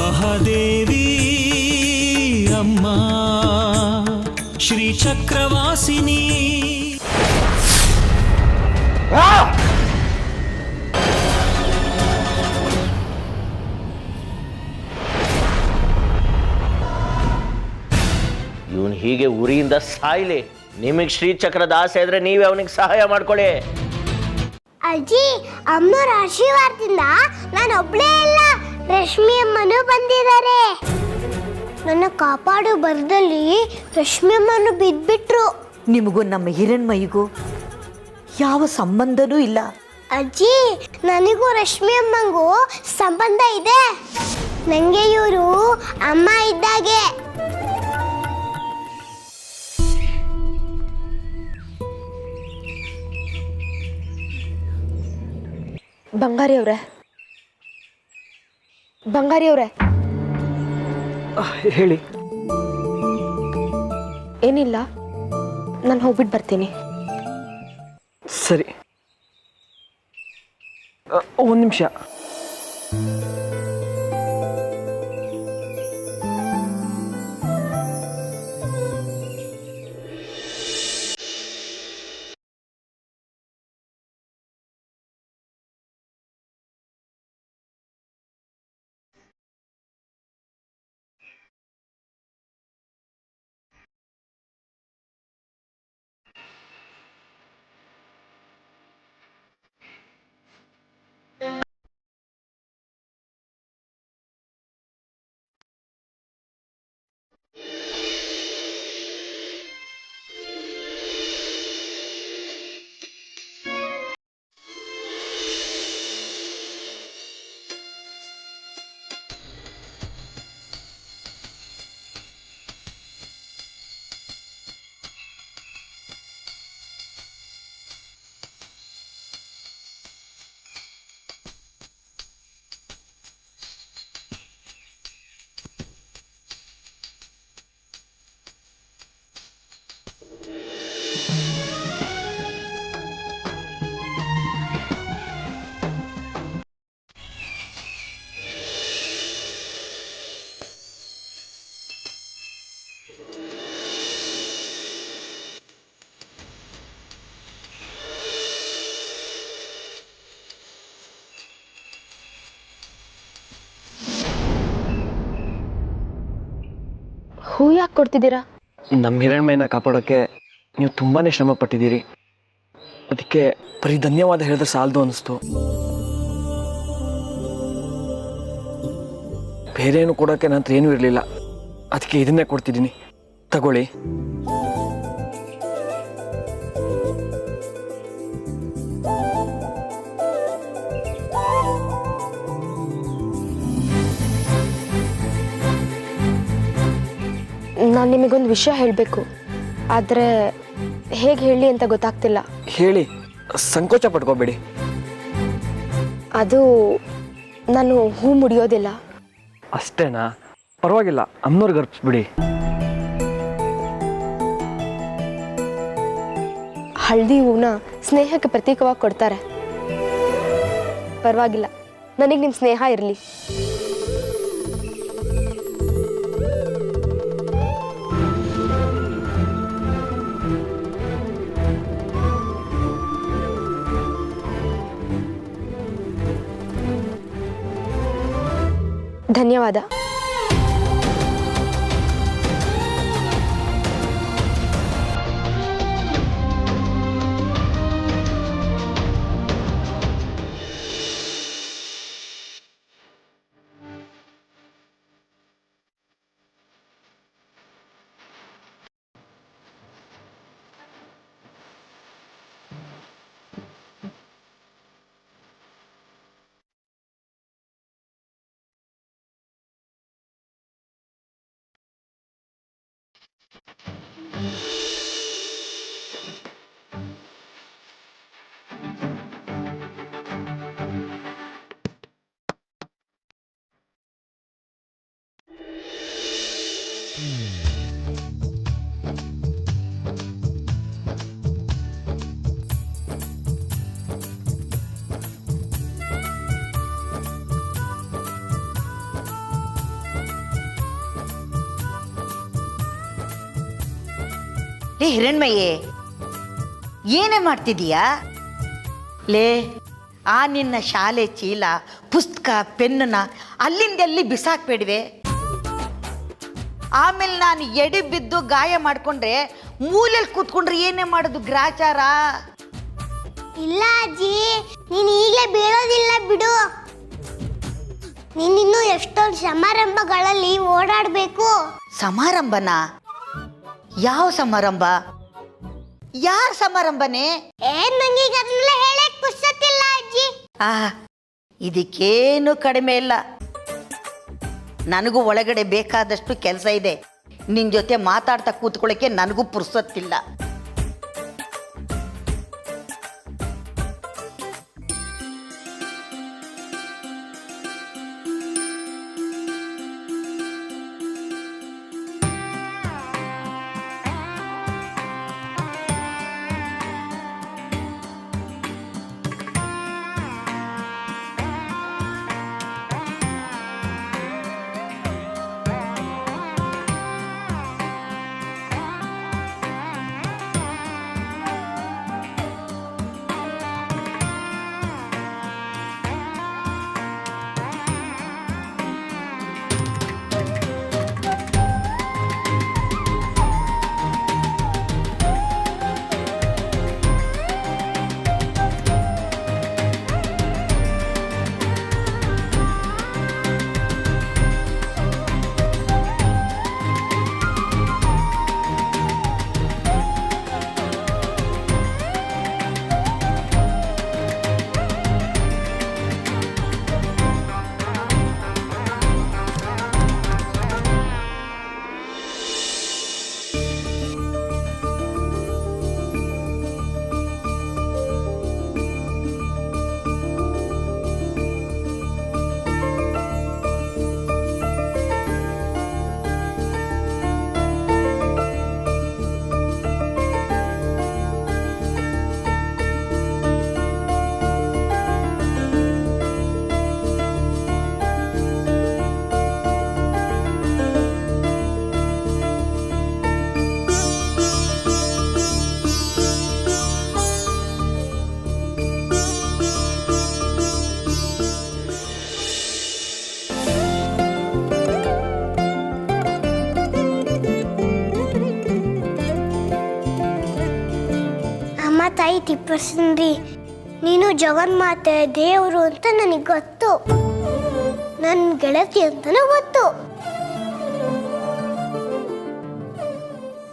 ಮಹಾದೇವಿ ಅಮ್ಮ ಶ್ರೀ ಚಕ್ರವಾಸಿನಿ. ಇವನು ಹೀಗೆ ಉರಿಯಿಂದ ಸಾಯ್ಲಿ. ನಿಮಗೆ ಶ್ರೀಚಕ್ರದ ಆಸೆ ಇದ್ರೆ ನೀವೇ ಅವನಿಗೆ ಸಹಾಯ ಮಾಡ್ಕೊಳ್ಳಿ. ಅಜ್ಜಿ, ಅಮ್ಮನವ್ರ ಆಶೀರ್ವಾದದಿಂದ ನಾನು ಒಬ್ಳೇ ಇಲ್ಲ, ರಶ್ಮಿ ಅಮ್ಮನೂ ಬಂದಿದ್ದಾರೆ. ನನ್ನ ಕಾಪಾಡು ಬರದಲ್ಲಿ ರಶ್ಮಿ ಅಮ್ಮನು ಬಿದ್ಬಿಟ್ರು. ನಿಮಗೂ ನಮ್ಮ ಹಿರಣ್ಮಯಿಗೂ ಯಾವ ಸಂಬಂಧನೂ ಇಲ್ಲ. ಅಜ್ಜಿ, ನನಗೂ ರಶ್ಮಿ ಅಮ್ಮಂಗೂ ಸಂಬಂಧ ಇದೆ. ನನಗೆ ಇವರು ಅಮ್ಮ ಇದ್ದಾಗೆ. ಬಂಗಾರಿ ಅವರೇ ಹೇಳಿ. ಏನಿಲ್ಲ, ನಾನು ಹೋಗ್ಬಿಟ್ಟು ಬರ್ತೀನಿ. ಸರಿ, ಒಂದು ನಿಮಿಷ. ಹೂ ಯಾಕೆ ಕೊಡ್ತಿದ್ದೀರಾ? ನಮ್ಮ ಹಿರಣ್ಮಯ್ಯನ ಕಾಪಾಡೋಕ್ಕೆ ನೀವು ತುಂಬಾ ಶ್ರಮ ಪಟ್ಟಿದ್ದೀರಿ. ಅದಕ್ಕೆ ಬರೀ ಧನ್ಯವಾದ ಹೇಳಿದ್ರೆ ಸಾಲದು ಅನ್ನಿಸ್ತು. ಬೇರೆ ಏನು ಕೊಡೋಕ್ಕೆ ನನ್ನ ಹತ್ರ ಏನೂ ಇರಲಿಲ್ಲ. ಅದಕ್ಕೆ ಇದನ್ನೇ ಕೊಡ್ತಿದ್ದೀನಿ, ತಗೊಳ್ಳಿ. ನಾನು ನಿಮಗೊಂದು ವಿಷಯ ಹೇಳಬೇಕು, ಆದರೆ ಹೇಗೆ ಹೇಳಿ ಅಂತ ಗೊತ್ತಾಗ್ತಿಲ್ಲ. ಹೇಳಿ, ಸಂಕೋಚ ಪಡ್ಕೋಬೇಡಿ. ಅದು ನಾನು ಹೂ ಮುಡಿಯೋದಿಲ್ಲ. ಅಷ್ಟೇನಾ? ಪರವಾಗಿಲ್ಲ, ಅಮ್ಮನವ್ರಿಗೆ ಅರ್ಪಿಸ್ಬಿಡಿ. ಹಳದಿ ಹೂನ ಸ್ನೇಹಕ್ಕೆ ಪ್ರತೀಕವಾಗಿ ಕೊಡ್ತಾರೆ. ಪರವಾಗಿಲ್ಲ, ನನಗೆ ನಿಮ್ಮ ಸ್ನೇಹ ಇರಲಿ. ಧನ್ಯವಾದ. ಲೇ ಹಿರಣ್ಮಯ್ಯೇ, ಏನೇ ಮಾಡ್ತಿದೀಯಾ? ಲೇ, ಆ ನಿನ್ನ ಶಾಲೆ ಚೀಲ, ಪುಸ್ತಕ, ಪೆನ್ನನ್ನ ಅಲ್ಲಿಂದೆಲ್ಲಿ ಬಿಸಾಕ್ಬೇಡಿವೆ. ಆಮೇಲೆ ನಾನು ಎಡೆ ಬಿದ್ದು ಗಾಯ ಮಾಡ್ಕೊಂಡ್ರೆ ಮೂಲೆಯಲ್ಲಿ ಕೂತ್ಕೊಂಡ್ರೆ ಏನೇ ಮಾಡೋದು ಗ್ರಾಚಾರ? ಇಲ್ಲ ಅಜ್ಜಿ, ನೀನು ಈಗಲೇ ಬೀಳೋದಿಲ್ಲ ಬಿಡು. ನೀನಿನ್ನೂ ಎಷ್ಟೊಂದು ಸಮಾರಂಭಗಳಲ್ಲಿ ಓಡಾಡಬೇಕು. ಸಮಾರಂಭನ? ಯಾವ ಸಮಾರಂಭ? ಯಾರ ಸಮಾರಂಭನೇ? ನಂಗೆ ಈಗ ಅದನ್ನೆಲ್ಲ ಹೇಳಕ್ ಪುಸ್ತಕಿಲ್ಲ ಅಜ್ಜಿ. ಇದಕ್ಕೇನು ಕಡಿಮೆ ಇಲ್ಲ. ನನಗೂ ಒಳಗಡೆ ಬೇಕಾದಷ್ಟು ಕೆಲಸ ಇದೆ. ನಿನ್ನ ಜೊತೆ ಮಾತಾಡ್ತಾ ಕೂತ್ಕೊಳ್ಳೋಕ್ಕೆ ನನಗೂ ಪುರ್ಸೊತ್ತಿಲ್ಲ. ತಾಯಿ ತಿಪ್ಪರಸಂದ್ರಿ, ನೀನು ಜಗನ್ಮಾತೆ ದೇವರು ಅಂತ ನನಗೆ ಗೊತ್ತು. ನನ್ನ ಗೆಳತಿ ಅಂತನೂ ಗೊತ್ತು.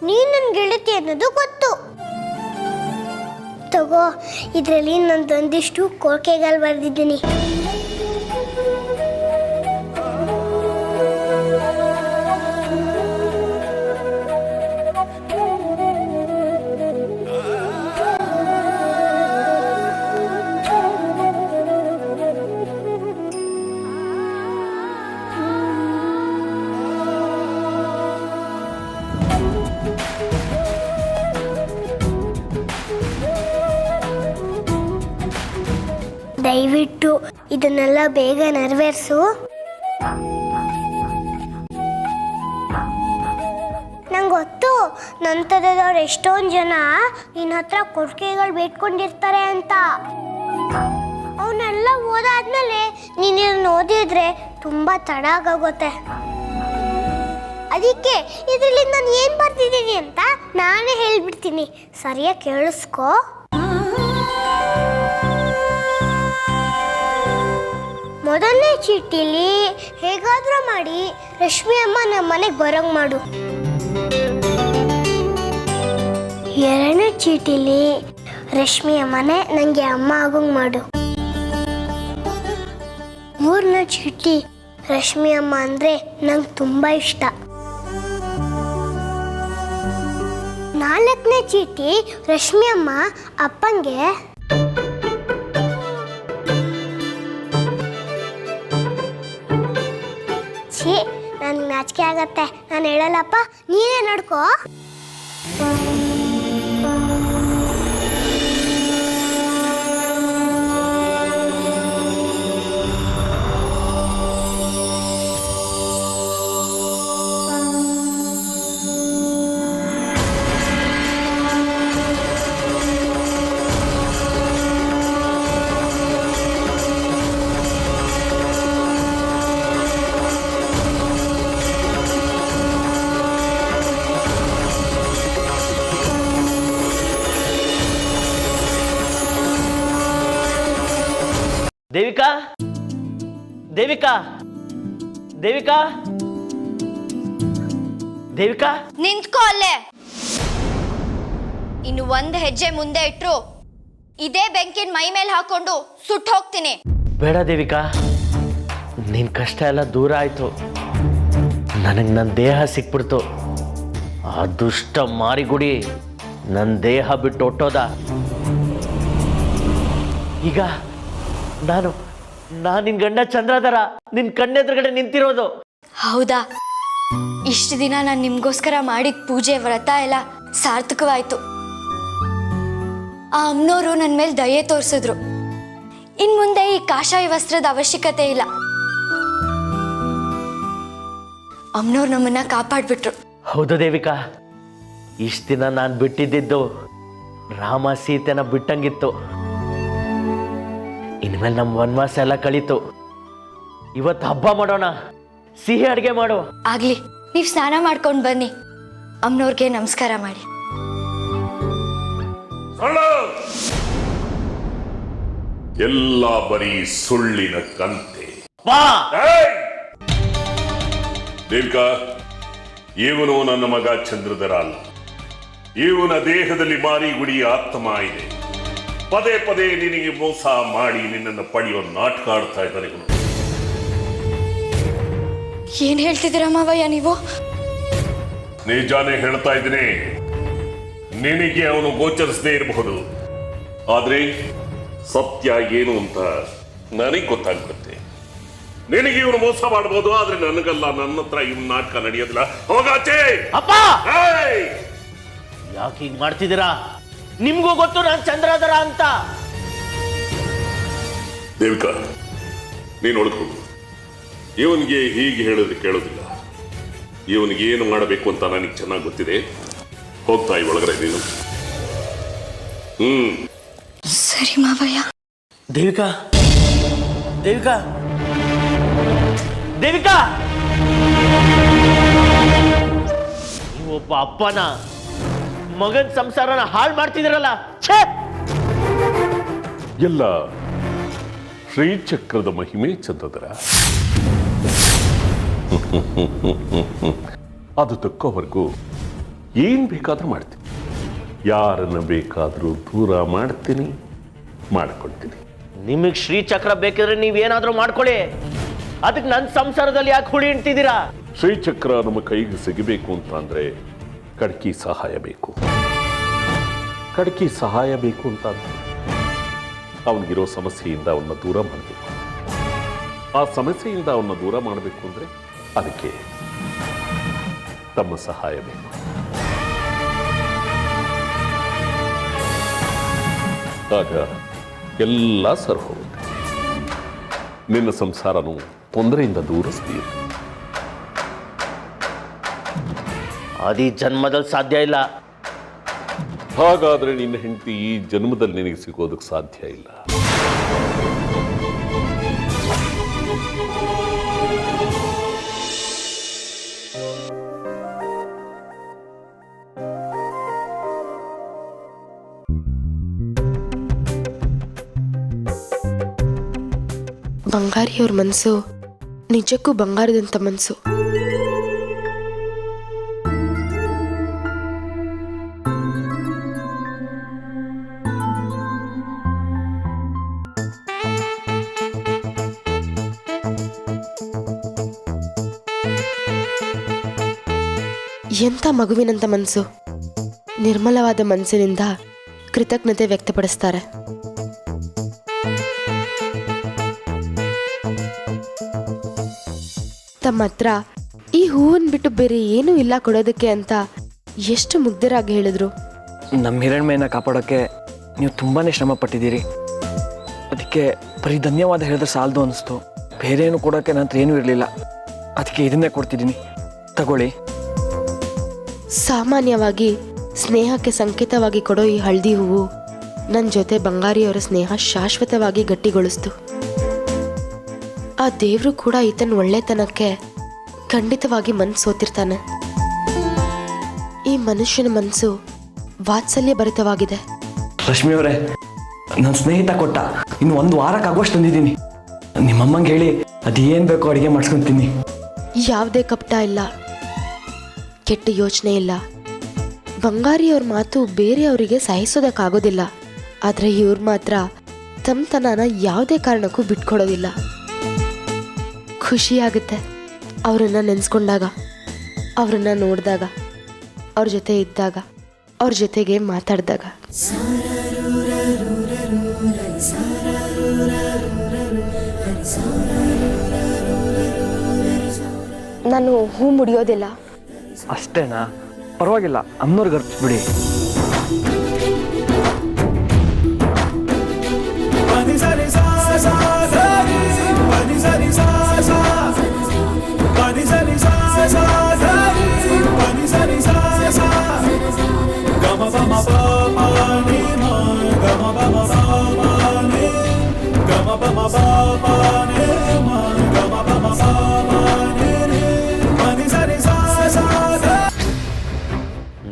ನೀನು ನನ್ನ ಗೆಳತಿ ಅನ್ನೋದು ಗೊತ್ತು. ತಗೋ, ಇದರಲ್ಲಿ ನಂದೊಂದಿಷ್ಟು ಕೋರಿಕೆಗಳು ಬರೆದಿದ್ದೀನಿ. ದಯವಿಟ್ಟು ಇದನ್ನೆಲ್ಲ ಬೇಗ ನೆರವೇರಿಸು. ನಂಗೆ ಗೊತ್ತು, ನಂತರದವ್ರು ಎಷ್ಟೊಂದು ಜನ ನಿನ್ನ ಹತ್ರ ಕೊಡುಗೆಗಳು ಬೇಡ್ಕೊಂಡಿರ್ತಾರೆ ಅಂತ. ಅವನ್ನೆಲ್ಲ ಓದಾದ್ಮೇಲೆ ನೀನು ಓದಿದ್ರೆ ತುಂಬ ತಡ ಆಗೋಗುತ್ತೆ. ಅದಕ್ಕೆ ಇದರಲ್ಲಿ ನಾನು ಏನು ಬರ್ತಿದ್ದೀನಿ ಅಂತ ನಾನೇ ಹೇಳ್ಬಿಡ್ತೀನಿ, ಸರಿಯಾಗಿ ಕೇಳಿಸ್ಕೊ. ಮೊದಲನೇ ಚೀಟಿಲಿ ಹೇಗಾದ್ರೂ ಮಾಡಿ ರಶ್ಮಿ ಅಮ್ಮ ನಮ್ಮ ಮನೆಗೆ ಬರೋಂಗ್ ಮಾಡು. ಎರಡನೇ ಚೀಟಿಲಿ ರಶ್ಮಿ ಅಮ್ಮನೇ ನನಗೆ ಅಮ್ಮ ಆಗೋಂಗ್ ಮಾಡು. ಮೂರನೇ ಚೀಟಿ ರಶ್ಮಿ ಅಮ್ಮ ಅಂದರೆ ನಂಗೆ ತುಂಬ ಇಷ್ಟ. ನಾಲ್ಕನೇ ಚೀಟಿ ರಶ್ಮಿ ಅಮ್ಮ ಅಪ್ಪಂಗೆ ನನಗೆ ನಾಚಿಕೆ ಆಗತ್ತೆ, ನಾನು ಹೇಳಲ್ಲಪ್ಪ, ನೀನೇ ನೋಡ್ಕೋ. ದೇವಿಕಾ ದೇವಿಕಾ ದೇವಿಕಾ ದೇವಿಕಾ ನಿಂತ್ಕೋ ಅಲ್ಲೇ. ಇನ್ನು ಒಂದು ಹೆಜ್ಜೆ ಮುಂದೆ ಇಟ್ರು ಇದೇ ಬೆಂಕಿನ ಮೈ ಮೇಲೆ ಹಾಕೊಂಡು ಸುಟ್ಟು ಹೋಗ್ತೀನಿ. ಬೇಡ ದೇವಿಕಾ, ನಿನ್ ಕಷ್ಟ ಎಲ್ಲ ದೂರ ಆಯ್ತು. ನನಗೆ ನನ್ನ ದೇಹ ಸಿಕ್ಬಿಡ್ತು. ಆ ದುಷ್ಟ ಮಾರಿಗುಡಿ ನನ್ನ ದೇಹ ಬಿಟ್ಟು ಹೊಟ್ಟೋದ. ಈಗ ನಾನು ನಿನ್ ಗಂಡ ಚಂದ್ರಧರ ನಿನ್ ಕಣ್ಣೆದುರುಗಡೆ ನಿಂತಿರೋದು. ಹೌದಾ? ಇಷ್ಟು ದಿನ ನಾನು ನಿಮ್ಗೋಸ್ಕರ ಮಾಡಿದ ಪೂಜೆ ವ್ರತ ಎಲ್ಲ ಸಾರ್ಥಕವಾಯ್ತು. ಆ ಅಮ್ಮನವರು ನನ್ನ ಮೇಲೆ ದಯೆ ತೋರಿಸಿದ್ರು. ಇನ್ ಮುಂದೆ ಈ ಕಾಷಾಯ ವಸ್ತ್ರದ ಅವಶ್ಯಕತೆ ಇಲ್ಲ. ಅಮ್ಮನವ್ರು ನಮ್ಮನ್ನ ಕಾಪಾಡ್ಬಿಟ್ರು. ಹೌದು ದೇವಿಕಾ, ಇಷ್ಟು ದಿನ ನಾನು ಬಿಟ್ಟಿದ್ದು ರಾಮ ಸೀತೆನ ಬಿಟ್ಟಂಗಿತ್ತು. ಇನ್ಮೇಲೆ ನಮ್ಮ ವನವಾಸ ಎಲ್ಲ ಕಳೀತು. ಇವತ್ತು ಹಬ್ಬ ಮಾಡೋಣ, ಸಿಹಿ ಅಡುಗೆ ಮಾಡು. ಆಗ್ಲಿ, ನೀವು ಸ್ನಾನ ಮಾಡ್ಕೊಂಡು ಬನ್ನಿ. ಅಮ್ಮನವ್ರಿಗೆ ನಮಸ್ಕಾರ ಮಾಡಿ. ಎಲ್ಲ ಬರೀ ಸುಳ್ಳಿನ ಕಂತೆ. ಬಾ ದೇವಿಕಾ, ಇವನು ನನ್ನ ಮಗ ಚಂದ್ರಧರ ಅಲ್ಲ. ಇವನ ದೇಹದಲ್ಲಿ ಮಾರಿಗುಡಿ ಆತ್ಮ ಇದೆ. ಪದೇ ಪದೇ ನಿನಗೆ ಮೋಸ ಮಾಡಿ ನಿನ್ನನ್ನು ಪಡೆಯುವ ನಾಟಕ ಆಡ್ತಾ ಇದ್ದಾನೆ ಇವನು. ಏನ್ ಹೇಳ್ತಿದ್ದೀರಾ ಮಾವಯ್ಯ ನೀವು? ನಿಜಾನೇ ಹೇಳ್ತಾ ಇದ್ದೀನಿ. ನಿನಗೆ ಅವನು ಗೋಚರಿಸದೇ ಇರಬಹುದು, ಆದ್ರೆ ಸತ್ಯ ಏನು ಅಂತ ನನಗೆ ಗೊತ್ತಾಗುತ್ತೆ. ನಿನಗೆ ಇವನು ಮೋಸ ಮಾಡಬಹುದು, ಆದ್ರೆ ನನಗಲ್ಲ. ನನ್ನ ಹತ್ರ ಇವನ್ ನಾಟಕ ನಡೆಯೋದಿಲ್ಲ. ಹೋಗಾಚೆ. ಅಪ್ಪ, ಯಾಕೆ ಹಿಂಗ್ ಮಾಡ್ತಿದ್ದೀರಾ? ನಿಮ್ಗೂ ಗೊತ್ತು ನಾನು ಚಂದ್ರಧರ ಅಂತ. ದೇವಿಕಾ, ನೀನು ಒಳಗೆ ಇವನಿಗೆ ಹೀಗೆ ಹೇಳಿದ್ರೆ ಕೇಳೋದಿಲ್ಲ. ಇವನಿಗೆ ಏನು ಮಾಡಬೇಕು ಅಂತ ನನಗೆ ಚೆನ್ನಾಗಿ ಗೊತ್ತಿದೆ. ಹೋಗ್ತಾ ಈ ಒಳಗಡೆ ನೀನು. ಸರಿ ಮಾವಯ್ಯ. ದೇವಿಕಾ ದೇವಿಕಾ ದೇವಿಕಾ, ನೀವೊಬ್ಬ ಅಪ್ಪನ ಮಗನ ಸಂಸಾರನ ಹಾಳು ಮಾಡ್ತಿದ್ದೀರಲ್ಲ. ಛೇ! ಎಲ್ಲ ಶ್ರೀಚಕ್ರದ ಮಹಿಮೆ ಚಂದ್ರಧರ. ಅದು ತಕ್ಕೋವರೆಗೂ ಏನ್ ಬೇಕಾದ್ರೂ ಮಾಡ್ತೀನಿ, ಯಾರನ್ನ ಬೇಕಾದ್ರೂ ದೂರ ಮಾಡ್ತೀನಿ, ಮಾಡ್ಕೊಳ್ತೀನಿ. ನಿಮಗೆ ಶ್ರೀಚಕ್ರ ಬೇಕಿದ್ರೆ ನೀವೇನಾದ್ರೂ ಮಾಡ್ಕೊಳ್ಳಿ. ಅದಕ್ಕೆ ನನ್ನ ಸಂಸಾರದಲ್ಲಿ ಯಾಕೆ ಹುಳಿ ಇಡ್ತಿದ್ದೀರಾ? ಶ್ರೀಚಕ್ರ ನಮ್ಮ ಕೈಗೆ ಸಿಗಬೇಕು ಅಂತ ಅಂದ್ರೆ ಕಡ್ಕಿ ಸಹಾಯ ಬೇಕು. ಕಡ್ಕಿ ಸಹಾಯ ಬೇಕು ಅಂತ ಅಂದ್ರೆ ಅವನಿಗಿರೋ ಸಮಸ್ಯೆಯಿಂದ ಅವನ್ನ ದೂರ ಮಾಡಬೇಕು. ಆ ಸಮಸ್ಯೆಯಿಂದ ಅವನ್ನ ದೂರ ಮಾಡಬೇಕು ಅಂದ್ರೆ ಅದಕ್ಕೆ ತಮ್ಮ ಸಹಾಯ ಬೇಕು. ಆಗ ಎಲ್ಲ ಸರ್ ಹೋಗುತ್ತೆ. ನಿನ್ನ ಸಂಸಾರನು ತೊಂದರೆಯಿಂದ ದೂರಿಸ್ತೀರಿ. ಅದು ಈ ಜನ್ಮದಲ್ಲಿ ಸಾಧ್ಯ ಇಲ್ಲ. ಹಾಗಾದ್ರೆ ನಿನ್ನ ಹೆಂಡತಿ ಈ ಜನ್ಮದಲ್ಲಿ ನಿನಗೆ ಸಿಗೋದಕ್ಕೆ ಸಾಧ್ಯ ಇಲ್ಲ. ಬಂಗಾರಿಯವ್ರ ಮನಸ್ಸು ನಿಜಕ್ಕೂ ಬಂಗಾರದಂಥ ಮನಸ್ಸು. ಎಂಥ ಮಗುವಿನಂಥ ಮನಸ್ಸು. ನಿರ್ಮಲವಾದ ಮನಸ್ಸಿನಿಂದ ಕೃತಜ್ಞತೆ ವ್ಯಕ್ತಪಡಿಸ್ತಾರೆ. ತಮ್ಮ ಹತ್ರ ಈ ಹೂವನ್ನು ಬಿಟ್ಟು ಬೇರೆ ಏನೂ ಇಲ್ಲ ಕೊಡೋದಕ್ಕೆ ಅಂತ ಎಷ್ಟು ಮುಗ್ಧರಾಗಿ ಹೇಳಿದ್ರು. ನಮ್ಮ ಹಿರಣ್ಮೆಯನ್ನ ಕಾಪಾಡೋಕ್ಕೆ ನೀವು ತುಂಬಾ ಶ್ರಮ ಪಟ್ಟಿದ್ದೀರಿ. ಅದಕ್ಕೆ ಬರೀ ಧನ್ಯವಾದ ಹೇಳಿದ್ರೆ ಸಾಲದು ಅನಿಸ್ತು. ಬೇರೆ ಏನು ಕೊಡೋಕ್ಕೆ ನನ್ನ ಹತ್ರ ಏನೂ ಇರಲಿಲ್ಲ. ಅದಕ್ಕೆ ಇದನ್ನೇ ಕೊಡ್ತಿದ್ದೀನಿ, ತಗೊಳ್ಳಿ. ಸಾಮಾನ್ಯವಾಗಿ ಸ್ನೇಹಕ್ಕೆ ಸಂಕೇತವಾಗಿ ಕೊಡೋ ಈ ಹಳದಿ ಹೂವು ನನ್ನ ಜೊತೆ ಬಂಗಾರಿಯವರ ಸ್ನೇಹ ಶಾಶ್ವತವಾಗಿ ಗಟ್ಟಿಗೊಳಿಸ್ತು. ಆ ದೇವರು ಕೂಡ ಈತನ ಒಳ್ಳೆತನಕ್ಕೆ ಖಂಡಿತವಾಗಿ ಮನಸ್ಸು ಸೋತಿರ್ತಾನೆ. ಈ ಮನುಷ್ಯನ ಮನಸ್ಸು ವಾತ್ಸಲ್ಯ ಭರಿತವಾಗಿದೆ. ರಶ್ಮಿ ಅವರೇ, ನನ್ನ ಸ್ನೇಹಿತ ಕೊಟ್ಟ, ಇನ್ನು 1 ವಾರಕ್ಕಾಗೋಷ್ಟು ತಂದಿದ್ದೀನಿ. ನಿಮ್ಮಮ್ಮಂಗೆ ಹೇಳಿ ಅದೇನು ಬೇಕೋ ಅಡುಗೆ ಮಾಡಿಸ್ಕೊತೀನಿ. ಯಾವುದೇ ಕಪಟ ಇಲ್ಲ, ಕೆಟ್ಟ ಯೋಚನೆ ಇಲ್ಲ. ಬಂಗಾರಿಯವ್ರ ಮಾತು ಬೇರೆಯವರಿಗೆ ಸಹಿಸೋದಕ್ಕಾಗೋದಿಲ್ಲ, ಆದರೆ ಇವ್ರು ಮಾತ್ರ ತಮ್ಮತನನ ಯಾವುದೇ ಕಾರಣಕ್ಕೂ ಬಿಟ್ಕೊಡೋದಿಲ್ಲ. ಖುಷಿಯಾಗುತ್ತೆ ಅವರನ್ನು ನೆನೆಸ್ಕೊಂಡಾಗ, ಅವರನ್ನು ನೋಡಿದಾಗ, ಅವ್ರ ಜೊತೆ ಇದ್ದಾಗ, ಅವ್ರ ಜೊತೆಗೆ ಮಾತಾಡಿದಾಗ. ನಾನು ಹೂ ಮುಡಿಯೋದಿಲ್ಲ. ಅಷ್ಟೇನಾ? ಪರವಾಗಿಲ್ಲ, ಅಮ್ಮನವ್ರಿಗೆ ಅರ್ಪಿಸ್ಬಿಡಿ.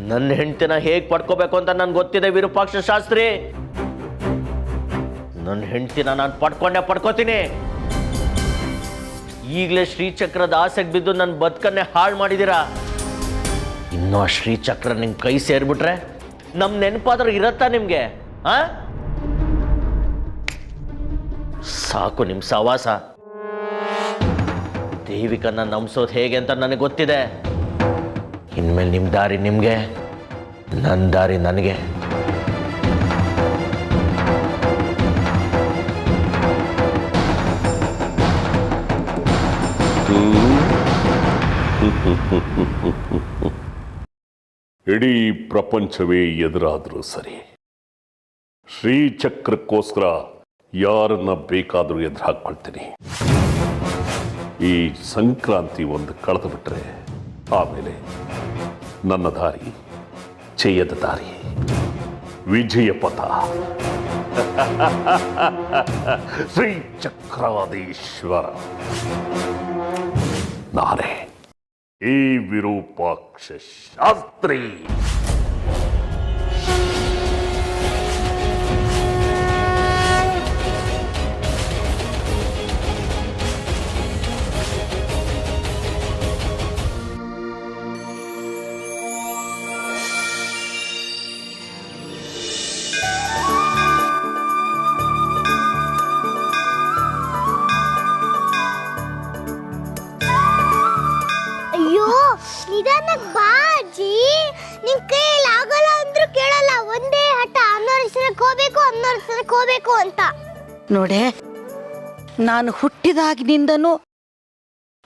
ನನ್ನ ಹೆಂಡ್ತಿನ ಹೇಗೆ ಪಡ್ಕೋಬೇಕು ಅಂತ ನನ್ಗೆ ಗೊತ್ತಿದೆ ವಿರೂಪಾಕ್ಷ ಶಾಸ್ತ್ರಿ. ನನ್ನ ಹೆಂಡ್ತಿನ ನಾನು ಪಡ್ಕೋತೀನಿ. ಈಗಲೇ ಶ್ರೀಚಕ್ರದ ಆಸೆಗೆ ಬಿದ್ದು ನನ್ನ ಬದುಕನ್ನೇ ಹಾಳು ಮಾಡಿದ್ದೀರಾ. ಇನ್ನೂ ಆ ಶ್ರೀಚಕ್ರ ನಿಮ್ಮ ಕೈ ಸೇರಿಬಿಟ್ರೆ ನಮ್ಮ ನೆನಪಾದ್ರೂ ಇರತ್ತಾ ನಿಮಗೆ? ಸಾಕು ನಿಮ್ಮ ಸವಾಸ. ದೇವಿಕನ್ನ ನಂಬಿಸೋದು ಹೇಗೆ ಅಂತ ನನಗೆ ಗೊತ್ತಿದೆ. ಇನ್ಮೇಲೆ ನಿಮ್ಮ ದಾರಿ ನಿಮಗೆ, ನನ್ನ ದಾರಿ ನನಗೆ. ಇಡೀ ಪ್ರಪಂಚವೇ ಎದುರಾದರೂ ಸರಿ, ಶ್ರೀಚಕ್ರಕ್ಕೋಸ್ಕರ ಯಾರನ್ನ ಬೇಕಾದರೂ ಎದುರು ಹಾಕ್ಕೊಳ್ತೀನಿ. ಈ ಸಂಕ್ರಾಂತಿ ಒಂದು ಕಳೆದು ಬಿಟ್ರೆ ಆಮೇಲೆ ನನ್ನ ದಾರಿ ಜಯದ ದಾರಿ, ವಿಜಯ ಪಥ. ಶ್ರೀಚಕ್ರಾಧೀಶ್ವರ ನಾನೇ, ಈ ವಿರೂಪಾಕ್ಷ ಶಾಸ್ತ್ರಿ. ಅಯ್ಯೋ ನಿಧಾನಕ್ಕೆ ಬಾ ಅಜ್ಜಿ. ನಿನ್ ಕೈಯಲ್ಲಿ ಆಗಲ್ಲ ಅಂದ್ರೂ ಕೇಳಲ್ಲ. ಒಂದೇ ಹಠ, ಅನ್ನೋರ್ಸನಕ್ಕೆ ಹೋಗ್ಬೇಕು ಅಂತ. ನೋಡೆ, ನಾನು ಹುಟ್ಟಿದಾಗಿನಿಂದನೂ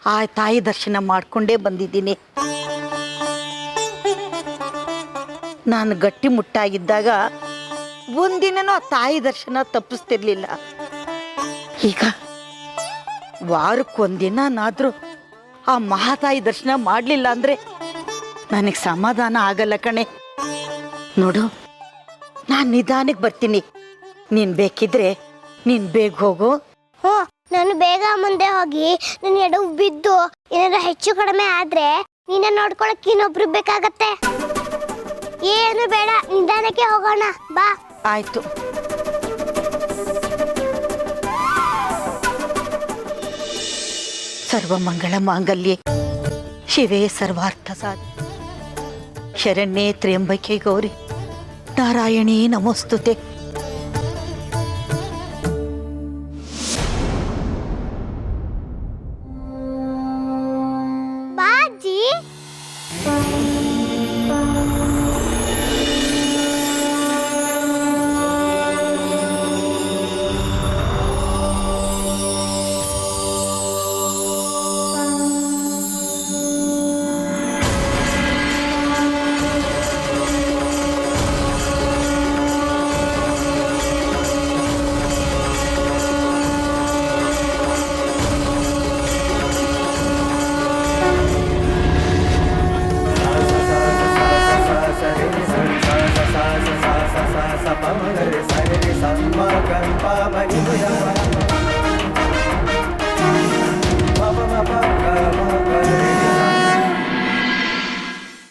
ಆ ತಾಯಿ ದರ್ಶನ ಮಾಡ್ಕೊಂಡೇ ಬಂದಿದ್ದೀನಿ. ನಾನು ಗಟ್ಟಿ ಮುಟ್ಟಾಗಿದ್ದಾಗ ಒಂದಿನನೂ ಆ ತಾಯಿ ದರ್ಶನ ತಪ್ಪಿಸ್ತಿರ್ಲಿಲ್ಲ. ಈಗ ವಾರಕ್ಕೊಂದಿನಾದ್ರೂ ಆ ಮಹಾತಾಯಿ ದರ್ಶನ ಮಾಡಲಿಲ್ಲ ಅಂದರೆ ನನಗೆ ಸಮಾಧಾನ ಆಗಲ್ಲ ಕಣೆ. ನೋಡು, ನಾನು ನಿಧಾನಕ್ಕೆ ಬರ್ತೀನಿ. ನೀನು ಬೇಕಿದ್ರೆ ನೀನು ಬೇಗ ಹೋಗು. ಹ್ಞೂ, ನಾನು ಬೇಗ ಮುಂದೆ ಹೋಗಿ ನನ್ನ ಎಡವು ಬಿದ್ದು ಏನಾದ್ರು ಹೆಚ್ಚು ಕಡಿಮೆ ಆದ್ರೆ ನೀನ ನೋಡ್ಕೊಳಕ್ಕೆ ಇನ್ನೊಬ್ರು ಬೇಕಾಗತ್ತೆ. ಏನು ಬೇಡ, ನಿಧಾನಕ್ಕೆ ಹೋಗೋಣ ಬಾ. ಆಯ್ತು. ಸರ್ವಮಂಗಳ ಮಾಂಗಲ್ಯೆ ಶಿವೇ ಸರ್ವಾರ್ಥ ಸಾಧ ಶರಣ್ಯೇ ತ್ರ್ಯಂಬಕೆ ಗೌರಿ ನಾರಾಯಣೀ ನಮೋಸ್ತುತೆ. ಬಾಜಿ sa pa ma ga re sa re sa ma ga pa ma ni ga